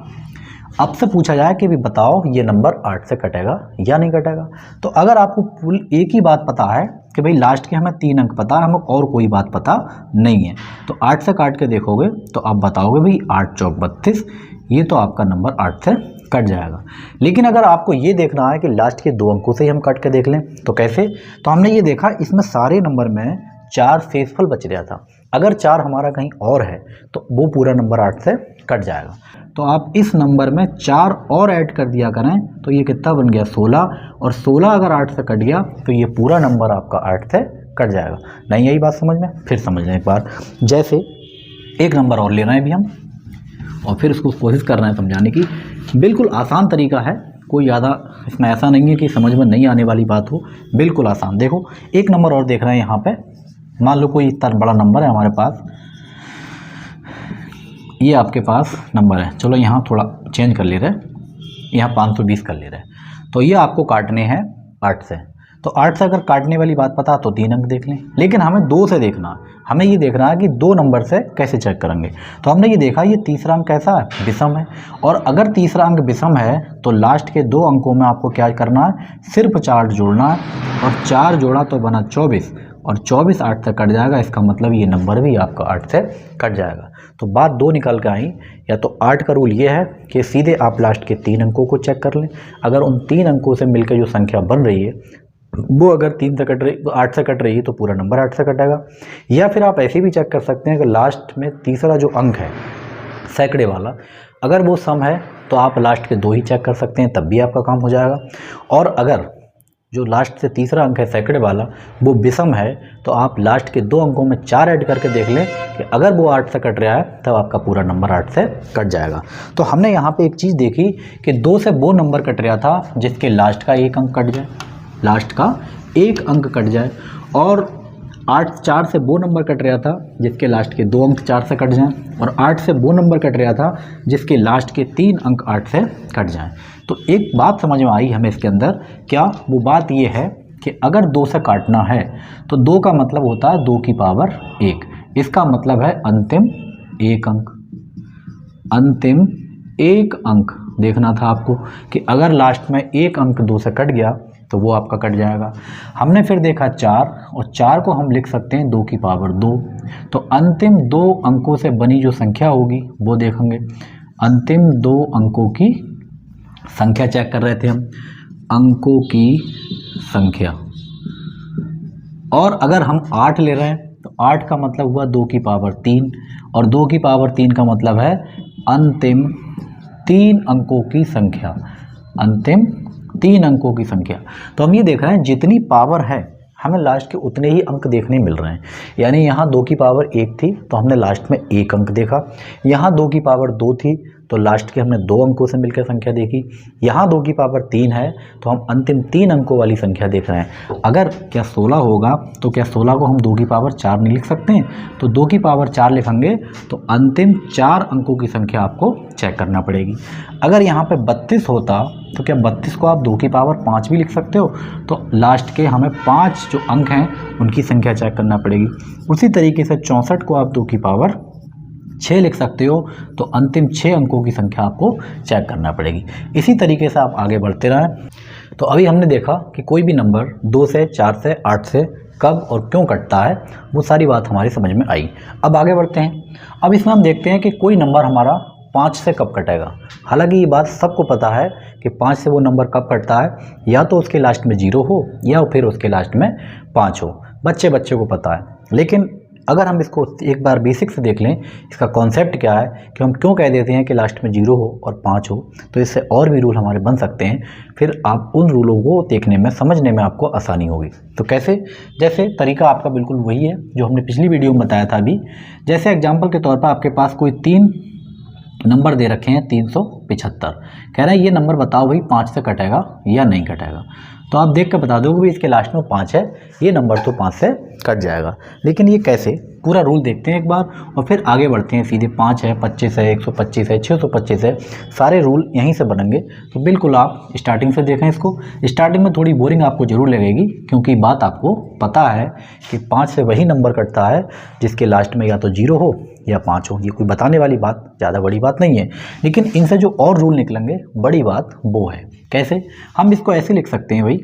आपसे पूछा जाए कि भी बताओ ये नंबर 8 से कटेगा या नहीं कटेगा। तो अगर आपको एक ही बात पता है कि भाई लास्ट के हमें 3 अंक पता है, हमें और कोई बात पता नहीं है, तो 8 से काट के देखोगे तो आप बताओगे भाई 8 चौक 32, ये तो आपका नंबर 8 से कट जाएगा। लेकिन अगर आपको ये देखना है कि लास्ट के 2 अंकों से ही हम काट के देख लें तो कैसे? तो हमने ये देखा इसमें सारे नंबर में 4 शेषफल बच रहा था। अगर 4 हमारा कहीं और है तो वो पूरा नंबर 8 से कट जाएगा। तो आप इस नंबर में 4 और ऐड कर दिया करें तो ये कितना बन गया? 16, और 16 अगर 8 से कट गया तो ये पूरा नंबर आपका 8 से कट जाएगा। नहीं यही बात समझ में? फिर समझ लें एक बार। जैसे एक नंबर और ले रहे हैं अभी हम, और फिर उसको कोशिश कर रहे हैं समझाने की। बिल्कुल आसान तरीका है, कोई ज़्यादा इसमें ऐसा नहीं है कि समझ में नहीं आने वाली बात हो, बिल्कुल आसान। देखो एक नंबर और देख रहे हैं यहाँ पे, मान लो कोई इतना बड़ा नंबर है हमारे पास, ये आपके पास नंबर है, चलो यहाँ थोड़ा चेंज कर ले रहे हैं, यहाँ 520 कर ले रहे हैं। तो ये आपको काटने हैं 8 से। तो 8 से अगर काटने वाली बात पता तो 3 अंक देख लें, लेकिन हमें 2 से देखना, हमें ये देखना है कि 2 नंबर से कैसे चेक करेंगे। तो हमने ये देखा ये तीसरा अंक कैसा है, विषम है, और अगर तीसरा अंक विषम है तो लास्ट के 2 अंकों में आपको क्या करना है, सिर्फ 4 जोड़ना है, और 4 जोड़ा तो बना 24, और 24 8 से कट जाएगा, इसका मतलब ये नंबर भी आपका 8 से कट जाएगा। तो बात 2 निकल के आई। या तो 8 का रूल ये है कि सीधे आप लास्ट के 3 अंकों को चेक कर लें, अगर उन 3 अंकों से मिलकर जो संख्या बन रही है वो अगर 3 से कट रही, 8 से कट रही है तो पूरा नंबर 8 से कटेगा। या फिर आप ऐसे भी चेक कर सकते हैं कि लास्ट में तीसरा जो अंक है सैकड़े वाला, अगर वो सम है तो आप लास्ट के 2 ही चेक कर सकते हैं, तब भी आपका काम हो जाएगा। और अगर जो लास्ट से तीसरा अंक है सैकड़े वाला वो विषम है तो आप लास्ट के 2 अंकों में 4 ऐड करके देख लें कि अगर वो 8 से कट रहा है तब आपका पूरा नंबर 8 से कट जाएगा। तो हमने यहाँ पे एक चीज़ देखी कि 2 से वो नंबर कट रहा था जिसके लास्ट का 1 अंक कट जाए, लास्ट का 1 अंक कट जाए, और 4 से वो नंबर कट रहा था जिसके लास्ट के 2 अंक 4 से कट जाएं, और 8 से वो नंबर कट रहा था जिसके लास्ट के 3 अंक 8 से कट जाएं। तो एक बात समझ में आई हमें इसके अंदर, क्या वो बात ये है कि अगर 2 से काटना है तो 2 का मतलब होता है 2 की पावर 1, इसका मतलब है अंतिम 1 अंक, अंतिम 1 अंक देखना था आपको कि अगर लास्ट में 1 अंक 2 से कट गया तो वो आपका कट जाएगा। हमने फिर देखा 4, और 4 को हम लिख सकते हैं 2 की पावर 2, तो अंतिम 2 अंकों से बनी जो संख्या होगी वो देखेंगे। अंतिम 2 अंकों की संख्या चेक कर रहे थे हम, अंकों की संख्या, और अगर हम 8 ले रहे हैं तो 8 का मतलब हुआ 2 की पावर 3, और 2 की पावर 3 का मतलब है अंतिम 3 अंकों की संख्या, अंतिम 3 अंकों की संख्या। तो हम ये देख रहे हैं जितनी पावर है हमें लास्ट के उतने ही अंक देखने मिल रहे हैं। यानी यहाँ 2 की पावर 1 थी तो हमने लास्ट में 1 अंक देखा, यहाँ 2 की पावर 2 थी तो लास्ट के हमने 2 अंकों से मिलकर संख्या देखी, यहाँ 2 की पावर 3 है तो हम अंतिम 3 अंकों वाली संख्या देख रहे हैं। अगर क्या 16 होगा तो क्या 16 को हम 2 की पावर 4 नहीं लिख सकते हैं, तो 2 की पावर 4 लिखेंगे तो अंतिम 4 अंकों की संख्या आपको चेक करना पड़ेगी। अगर यहाँ पे 32 होता तो क्या 32 को आप 2 की पावर 5 भी लिख सकते हो, तो लास्ट के हमें 5 जो अंक हैं उनकी संख्या चेक करना पड़ेगी। उसी तरीके से 64 को आप 2 की पावर 6 लिख सकते हो तो अंतिम 6 अंकों की संख्या आपको चेक करना पड़ेगी। इसी तरीके से आप आगे बढ़ते रहें। तो अभी हमने देखा कि कोई भी नंबर 2 से 4 से 8 से कब और क्यों कटता है, वो सारी बात हमारी समझ में आई। अब आगे बढ़ते हैं। अब इसमें हम देखते हैं कि कोई नंबर हमारा 5 से कब कटेगा। हालांकि ये बात सबको पता है कि 5 से वो नंबर कब कटता है, या तो उसके लास्ट में 0 हो या फिर उसके लास्ट में 5 हो, बच्चे को पता है। लेकिन अगर हम इसको एक बार बेसिक से देख लें, इसका कॉन्सेप्ट क्या है कि हम क्यों कह देते हैं कि लास्ट में 0 हो और 5 हो, तो इससे और भी रूल हमारे बन सकते हैं। फिर आप उन रूलों को देखने में समझने में आपको आसानी होगी। तो कैसे, जैसे तरीका आपका बिल्कुल वही है जो हमने पिछली वीडियो में बताया था अभी। जैसे एग्जाम्पल के तौर पर आपके पास कोई 3 नंबर दे रखे हैं 375, कह रहा है ये नंबर बताओ भाई 5 से कटेगा या नहीं कटेगा। तो आप देख कर बता दो कि इसके लास्ट में 5 है, ये नंबर तो 5 से कट जाएगा। लेकिन ये कैसे, पूरा रूल देखते हैं एक बार और फिर आगे बढ़ते हैं। सीधे 5 है, 25 है, 125 है, 625 है, सारे रूल यहीं से बनेंगे। तो बिल्कुल आप स्टार्टिंग से देखें इसको। स्टार्टिंग में थोड़ी बोरिंग आपको ज़रूर लगेगी, क्योंकि बात आपको पता है कि 5 से वही नंबर कटता है जिसके लास्ट में या तो 0 हो या 5 हो। ये कोई बताने वाली बात, ज़्यादा बड़ी बात नहीं है। लेकिन इनसे जो और रूल निकलेंगे, बड़ी बात वो है। कैसे, हम इसको ऐसे लिख सकते हैं भाई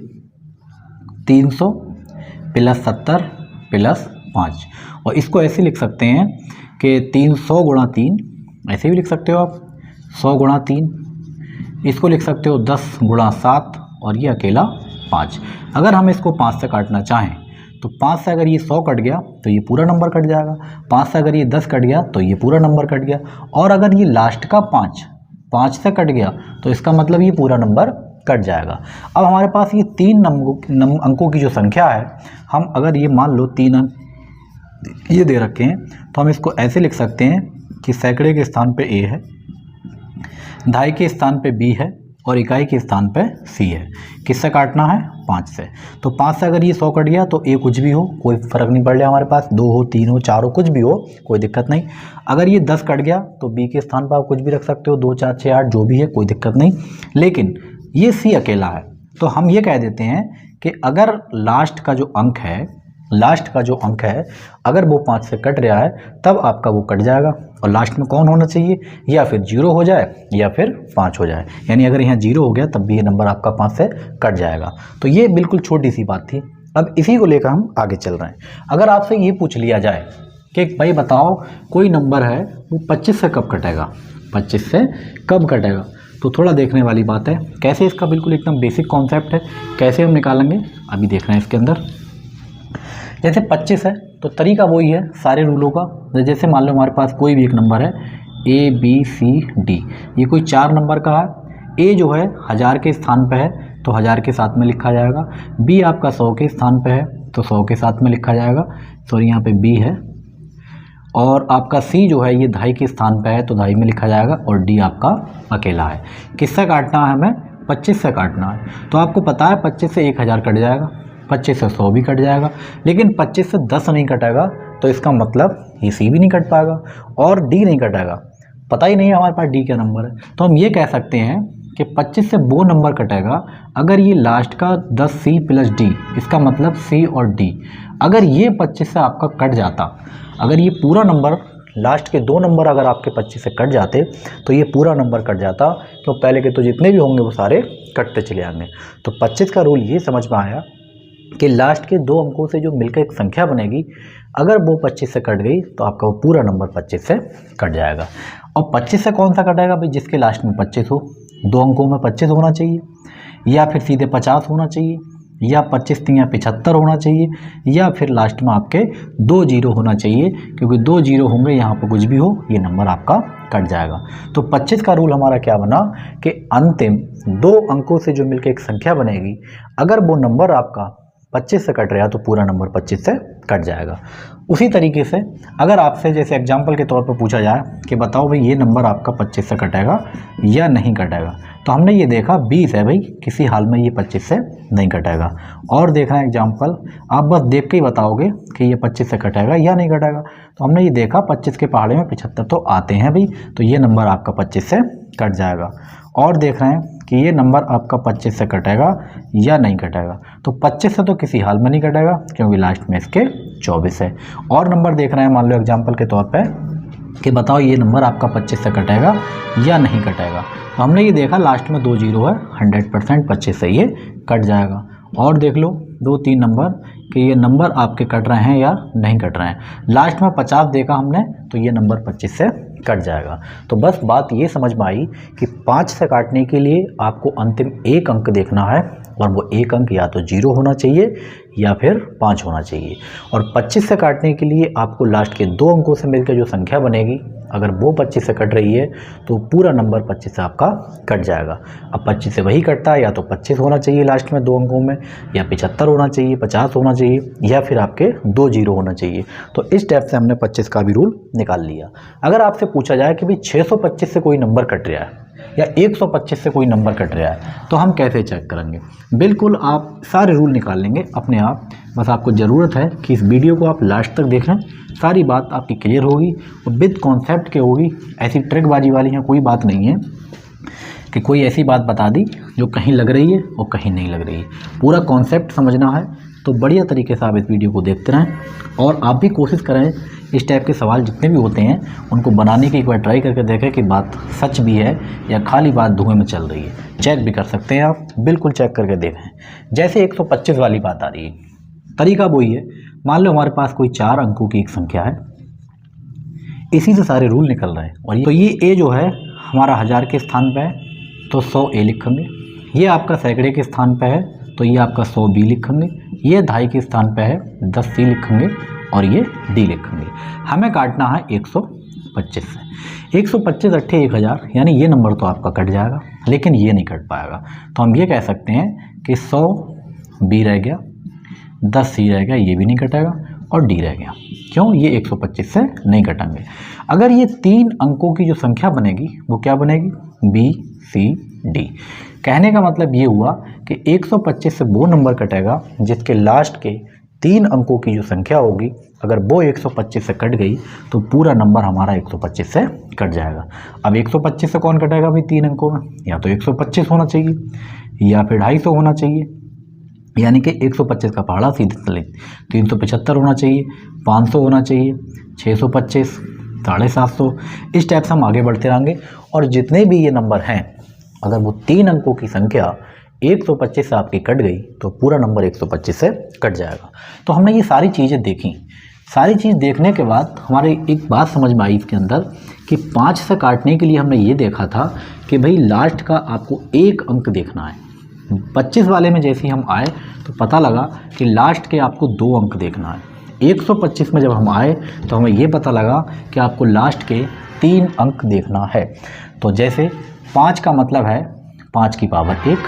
300 + 70 + 5, और इसको ऐसे लिख सकते हैं कि 300 × 3, ऐसे भी लिख सकते हो आप 100 × 3, इसको लिख सकते हो 10 × 7, और ये अकेला 5। अगर हम इसको 5 से काटना चाहें तो 5 से अगर ये 100 कट गया तो ये पूरा नंबर कट जाएगा, 5 से अगर ये 10 कट गया तो ये पूरा नंबर कट गया, और अगर ये लास्ट का 5 से कट गया तो इसका मतलब ये पूरा नंबर कट जाएगा। अब हमारे पास ये 3 अंकों की जो संख्या है, हम अगर ये मान लो 3 अंक ये दे रखे हैं तो हम इसको ऐसे लिख सकते हैं कि सैकड़े के स्थान पे A है, दहाई के स्थान पे B है, और इकाई के स्थान पे C है। किससे काटना है? 5 से। तो 5 से अगर ये 100 कट गया तो A कुछ भी हो, कोई फ़र्क नहीं पड़ रहा हमारे पास, 2 हो, 3 हो, 4 हो, कुछ भी हो, कोई दिक्कत नहीं। अगर ये 10 कट गया तो B के स्थान पर आप कुछ भी रख सकते हो, 2, 4, 6, 8 जो भी है, कोई दिक्कत नहीं। लेकिन ये C अकेला है, तो हम ये कह देते हैं कि अगर लास्ट का जो अंक है अगर वो 5 से कट रहा है तब आपका वो कट जाएगा। और लास्ट में कौन होना चाहिए, या फिर 0 हो जाए या फिर 5 हो जाए। यानी अगर यहाँ 0 हो गया तब भी ये नंबर आपका 5 से कट जाएगा। तो ये बिल्कुल छोटी सी बात थी। अब इसी को लेकर हम आगे चल रहे हैं। अगर आपसे ये पूछ लिया जाए कि भाई बताओ कोई नंबर है वो 25 से कब कटेगा, 25 से कब कटेगा, तो थोड़ा देखने वाली बात है। कैसे, इसका बिल्कुल एकदम बेसिक कॉन्सेप्ट है, कैसे हम निकालेंगे अभी देख रहे हैं इसके अंदर। जैसे 25 है तो तरीका वही है सारे रूलों का। जैसे मान लो हमारे पास कोई भी एक नंबर है ABCD, ये कोई 4 नंबर का है। A जो है 1000 के स्थान पे है तो 1000 के साथ में लिखा जाएगा। B आपका 100 के स्थान पे है तो 100 के साथ में लिखा जाएगा, सॉरी यहाँ पे B है। और आपका C जो है ये 2.5 के स्थान पे है तो 2.5 में लिखा जाएगा। और D आपका अकेला है। किससे काटना है हमें, 25 से काटना है। तो आपको पता है 25 से 1000 कट जाएगा, 25 से 100 भी कट जाएगा, लेकिन 25 से 10 नहीं कटेगा। तो इसका मतलब ये C भी नहीं कट पाएगा और D नहीं कटेगा। पता ही नहीं है हमारे पास D क्या नंबर है। तो हम ये कह सकते हैं कि 25 से वो नंबर कटेगा अगर ये लास्ट का 10C + D, इसका मतलब C और D, अगर ये 25 से आपका कट जाता, अगर ये पूरा नंबर लास्ट के 2 नंबर अगर आपके 25 से कट जाते तो ये पूरा नंबर कट जाता, तो पहले के तो जितने भी होंगे वो सारे कटते चले जाएंगे। तो 25 का रूल ये समझ में आया कि लास्ट के 2 अंकों से जो मिलकर एक संख्या बनेगी, अगर वो 25 से कट गई तो आपका वो पूरा नंबर 25 से कट जाएगा। और 25 से कौन सा कटेगा भाई, जिसके लास्ट में 25 हो। 2 अंकों में 25 होना चाहिए, या फिर सीधे 50 होना चाहिए, या 25 3 75 होना चाहिए, या फिर लास्ट में आपके 2 0 होना चाहिए, क्योंकि 2 0 होंगे यहाँ पर कुछ भी हो ये नंबर आपका कट जाएगा। तो 25 का रूल हमारा क्या बना कि अंतिम 2 अंकों से जो मिलकर एक संख्या बनेगी, अगर वो नंबर आपका 25 से कट रहा है तो पूरा नंबर 25 से कट जाएगा। उसी तरीके से अगर आपसे जैसे एग्जाम्पल के तौर पर पूछा जाए कि बताओ भाई ये नंबर आपका 25 से कटेगा या नहीं कटेगा, तो हमने ये देखा 20 है भाई, किसी हाल में ये 25 से नहीं कटेगा। और देखना एग्जाम्पल, आप बस देख के ही बताओगे कि ये 25 से कटेगा या नहीं कटेगा। तो हमने ये देखा 25 के पहाड़े में 75 तो आते हैं भाई, तो ये नंबर आपका 25 से कट जाएगा। और देख रहे हैं कि ये नंबर आपका 25 से कटेगा या नहीं कटेगा, तो 25 से तो किसी हाल में नहीं कटेगा क्योंकि लास्ट में इसके 24 है। और नंबर देख रहे हैं मान लो एग्जाम्पल के तौर पे कि बताओ ये नंबर आपका 25 से कटेगा या नहीं कटेगा, तो हमने ये देखा लास्ट में 2 0 है, 100% 25 से ये कट जाएगा। और देख लो 2-3 नंबर कि ये नंबर आपके कट रहे हैं या नहीं कट रहे हैं। लास्ट में 50 देखा हमने तो ये नंबर 25 से कट जाएगा। तो बस बात ये समझ में आई कि 5 से काटने के लिए आपको अंतिम 1 अंक देखना है, और वो 1 अंक या तो 0 होना चाहिए या फिर 5 होना चाहिए। और 25 से काटने के लिए आपको लास्ट के 2 अंकों से मिलकर जो संख्या बनेगी, अगर वो 25 से कट रही है तो पूरा नंबर 25 से आपका कट जाएगा। अब 25 से वही कटता है, या तो 25 होना चाहिए लास्ट में 2 अंकों में, या 75 होना चाहिए, 50 होना चाहिए, या फिर आपके 2 0 होना चाहिए। तो इस टाइप से हमने 25 का भी रूल निकाल लिया। अगर आपसे पूछा जाए कि भाई 625 से कोई नंबर कट रहा है या 125 से कोई नंबर कट रहा है, तो हम कैसे चेक करेंगे। बिल्कुल आप सारे रूल निकाल लेंगे अपने आप। बस आपको ज़रूरत है कि इस वीडियो को आप लास्ट तक देखें, सारी बात आपकी क्लियर होगी और विद कॉन्सेप्ट के होगी। ऐसी ट्रिकबाजी वाली यहाँ कोई बात नहीं है कि कोई ऐसी बात बता दी जो कहीं लग रही है और कहीं नहीं लग रही है। पूरा कॉन्सेप्ट समझना है तो बढ़िया तरीके से आप इस वीडियो को देखते रहें, और आप भी कोशिश करें इस टाइप के सवाल जितने भी होते हैं उनको बनाने की एक बार ट्राई करके देखें कि बात सच भी है या खाली बात धुएं में चल रही है। चेक भी कर सकते हैं आप, बिल्कुल चेक करके देखें। जैसे 125 वाली बात आ रही है, तरीका वही है। मान लो हमारे पास कोई 4 अंकों की एक संख्या है, इसी से सारे रूल निकल रहे हैं। और तो ये ए जो है हमारा 1000 के स्थान पे है तो 100 ए लिखेंगे, ये आपका सैकड़े के स्थान पे है तो ये आपका 100 बी लिखेंगे, ये 2.5 के स्थान पे है 10 सी लिखेंगे, और ये डी लिखेंगे। हमें काटना है 125 से। 125 अट्ठे 1000, यानी ये नंबर तो आपका कट जाएगा, लेकिन ये नहीं कट पाएगा। तो हम ये कह सकते हैं कि 100 बी रह गया, 10 सी रह गया, ये भी नहीं कटेगा, और डी रह गया। क्यों, ये 125 से नहीं कटेंगे। अगर ये 3 अंकों की जो संख्या बनेगी वो क्या बनेगी, बी सी डी। कहने का मतलब ये हुआ कि 125 से वो नंबर कटेगा जिसके लास्ट के 3 अंकों की जो संख्या होगी, अगर वो 125 से कट गई तो पूरा नंबर हमारा 125 से कट जाएगा। अब 125 से कौन कटेगा भाई 3 अंकों में, या तो 125 होना चाहिए, या फिर 250 होना चाहिए, यानी कि 125 का पहाड़ा सीधे तले 375 होना चाहिए, 500 होना चाहिए, 625, 750, इस टाइप से हम आगे बढ़ते रहेंगे। और जितने भी ये नंबर हैं, अगर वो 3 अंकों की संख्या 125 से आपकी कट गई तो पूरा नंबर 125 से कट जाएगा। तो हमने ये सारी चीज़ें देखी। सारी चीज़ देखने के बाद हमारे एक बात समझ में आई इसके अंदर कि 5 से काटने के लिए हमने ये देखा था कि भाई लास्ट का आपको 1 अंक देखना है। 25 वाले में जैसे ही हम आए तो पता लगा कि लास्ट के आपको 2 अंक देखना है। 125 में जब हम आए तो हमें ये पता लगा कि आपको लास्ट के 3 अंक देखना है। तो जैसे 5 का मतलब है 5 की पावर 1,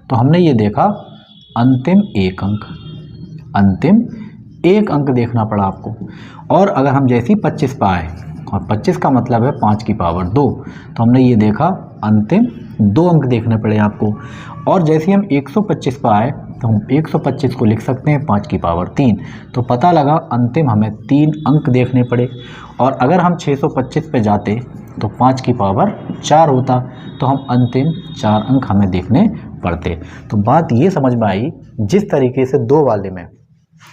तो हमने ये देखा अंतिम 1 अंक, अंतिम 1 अंक देखना पड़ा आपको। और अगर हम जैसे ही 25 पे आए और 25 का मतलब है 5 की पावर 2, तो हमने ये देखा अंतिम 2 अंक देखने पड़े आपको। और जैसे ही हम 125 पे आए तो हम 125 को लिख सकते हैं 5 की पावर 3, तो पता लगा अंतिम हमें 3 अंक देखने पड़े। और अगर हम 625 पे जाते तो 5 की पावर 4 होता, तो हम अंतिम 4 अंक हमें देखने पड़ते। तो बात ये समझ में आई, जिस तरीके से 2 वाले में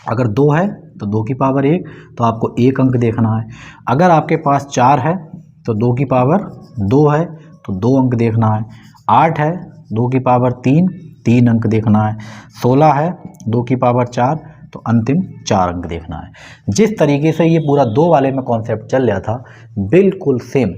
अगर 2 है तो 2 की पावर 1, तो आपको 1 अंक देखना है। अगर आपके पास 4 है तो 2 की पावर 2 है तो 2 अंक देखना है। 8 है 2 की पावर 3, 3 अंक देखना है। 16 है 2 की पावर 4, तो अंतिम 4 अंक देखना है। जिस तरीके से ये पूरा 2 वाले में कॉन्सेप्ट चल रहा था, बिल्कुल सेम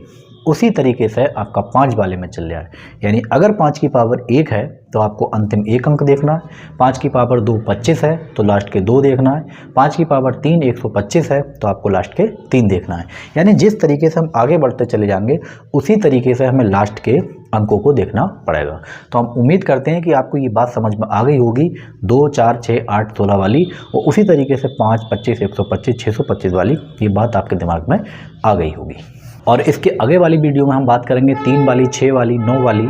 उसी तरीके से आपका 5 वाले में चल रहा है। यानी अगर 5 की पावर 1 है तो आपको अंतिम 1 अंक देखना है, 5 की पावर 2 25 है तो लास्ट के 2 देखना है, 5 की पावर 3 125 है तो आपको लास्ट के 3 देखना है। यानी जिस तरीके से हम आगे बढ़ते चले जाएंगे उसी तरीके से हमें लास्ट के अंकों को देखना पड़ेगा। तो हम उम्मीद करते हैं कि आपको ये बात समझ में आ गई होगी, 2 4 6 8 16 वाली, और उसी तरीके से 5 25 125 625 वाली ये बात आपके दिमाग में आ गई होगी। और इसके आगे वाली वीडियो में हम बात करेंगे 3 वाली, 6 वाली, 9 वाली,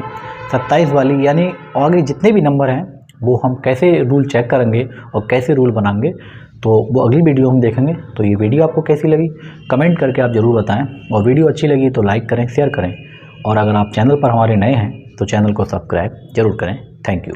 27 वाली, यानी आगे जितने भी नंबर हैं वो हम कैसे रूल चेक करेंगे और कैसे रूल बनाएंगे, तो वो अगली वीडियो हम देखेंगे। तो ये वीडियो आपको कैसी लगी कमेंट करके आप ज़रूर बताएं, और वीडियो अच्छी लगी तो लाइक करें, शेयर करें, और अगर आप चैनल पर हमारे नए हैं तो चैनल को सब्सक्राइब जरूर करें। Thank you.